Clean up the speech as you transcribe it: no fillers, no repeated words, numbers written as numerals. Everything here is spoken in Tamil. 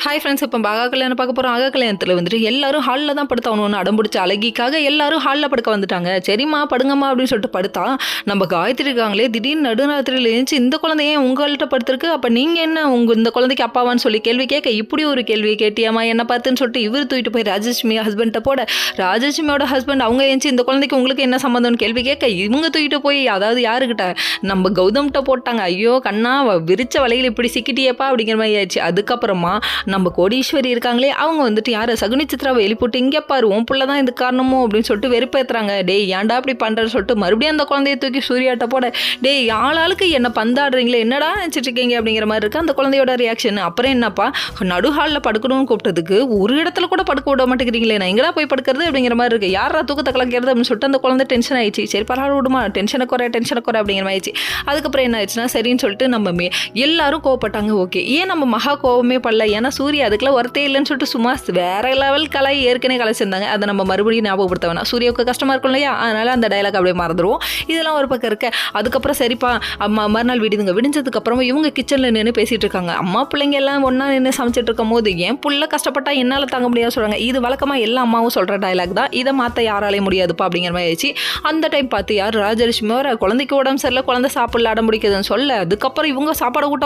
ஹாய் ஃப்ரெண்ட்ஸ், இப்போ ஆகா கல்யாணம் பார்க்க போகிறோம். ஆகா கல்யாணத்தில் வந்துட்டு எல்லாரும் ஹாலில் தான் படுத்தாகணும்னு அடம்பிடிச்ச அழகிக்காக எல்லாரும் ஹாலில் படுக்க வந்துட்டாங்க. சரிம்மா படுங்கம்மா அப்படின்னு சொல்லிட்டு படுத்தா நம்ம காயத்ரி இருக்காங்களே திடீர்னு நடுராத்திரியில் எழுந்துச்சு இந்த குழந்தை ஏன் உங்கள்கிட்ட படுத்திருக்கு, அப்போ நீங்கள் என்ன இந்த குழந்தைக்கு அப்பாவான்னு சொல்லி கேள்வி கேட்க இப்படி ஒரு கேள்வி கேட்டியாமா என்ன பார்த்துன்னு சொல்லிட்டு இவர் தூக்கிட்டு போய் ராஜலட்சுமி ஹஸ்பண்ட்டை போட ராஜலட்சுமியோட ஹஸ்பண்ட் அவங்க ஏஞ்சி இந்த குழந்தைக்கு உங்களுக்கு என்ன சம்மந்தம்னு கேள்வி கேட்க இவங்க தூக்கிட்டு போய் அதாவது யாருக்கிட்ட நம்ம கௌதம்கிட்ட போட்டாங்க. ஐயோ கண்ணா விரிச்ச வலையில் இப்படி சிக்கிட்டியப்பா அப்படிங்கிற மாதிரி ஆயிடுச்சு. அதுக்கப்புறமா நம்ம கோடீஸ்வரி இருக்காங்களே அவங்க வந்துட்டு யாரை சகுனி சித்ராவை எழுப்பிட்டு இங்கே பாரு உன் பிள்ளை தான் இது காரணமோ அப்படின்னு சொல்லிட்டு வெறுப்பேற்றுறாங்க. டேய் ஏன்டா அப்படி பண்ணுறன்னு சொல்லிட்டு மறுபடியும் அந்த குழந்தைய தூக்கி சூர்யாட்ட போட டேய் ஆளாளுக்கு என்ன பந்தாடுறீங்களே என்னடா நினச்சிட்டு இருக்கீங்க அப்படிங்கிற மாதிரி இருக்குது அந்த குழந்தையோட ரியாக்ஷன். அப்புறம் என்னப்பா நடுஹாலில் படுக்கணும்னு கூப்பிட்டதுக்கு ஒரு இடத்துல கூட படுக்க விட மாட்டேங்கிறீங்களே, நான் எங்கடா போய் படுக்கிறது அப்படிங்கிற மாதிரி இருக்குது. யாரா தூக்கத்தை கலக்கிறது அப்படின்னு சொல்லிட்டு அந்த குழந்தை டென்ஷன் ஆயிடுச்சு. சரி பரவாயில்ல விடுமா டென்ஷனை குறை அப்படிங்கிற மாதிரி ஆயிடுச்சு. அதுக்கப்புறம் என்ன ஆயிடுச்சுன்னா சரின்னு சொல்லிட்டு நம்ம எல்லாரும் கோவப்பட்டாங்க. ஓகே ஏன் நம்ம மகா கோவமே படல, ஏன்னா சூர்யா அதுக்கெல்லாம் ஒருத்தே இல்லைன்னு சொல்லிட்டு சும்மா வேற லெவல் கலை ஏற்கனவே கலைச்சிருந்தாங்க. அதை நம்ம மறுபடியும் ஞாபகப்படுத்த வேணாம், சூர்யாவுக்கு கஷ்டமா இருக்கும் இல்லையா, அதனால அந்த டைலாக் அப்படியே மறந்துடுவோம். இதெல்லாம் ஒரு பக்கம் இருக்க. அதுக்கப்புறம் சரிப்பா அம்மா மறுநாள் விடிஞ்சதுக்கு அப்புறமா இவங்க கிச்சன்ல நின்று பேசிட்டு இருக்காங்க. அம்மா பிள்ளைங்க எல்லாம் ஒன்னா நின்று சமைச்சிட்டு இருக்கும் போது என் புள்ள கஷ்டப்பட்டா என்னால தாங்க முடியாது சொல்றாங்க. இது வழக்கமா எல்லா அம்மாவும் சொல்ற டைலாக் தான், இதை மாத்த யாராலையும் முடியாதுப்பா அப்படிங்கிற மாதிரி ஆயிடுச்சு. அந்த டைம் பார்த்து யார் ராஜலட்சுமி வர குழந்தைக்கு உடம்பு சரியில்லை, குழந்தை சாப்பிடல அடம் பிடிக்குதுன்னு சொல்ல அதுக்கப்புறம் இவங்க சாப்பாடு கூட்டம்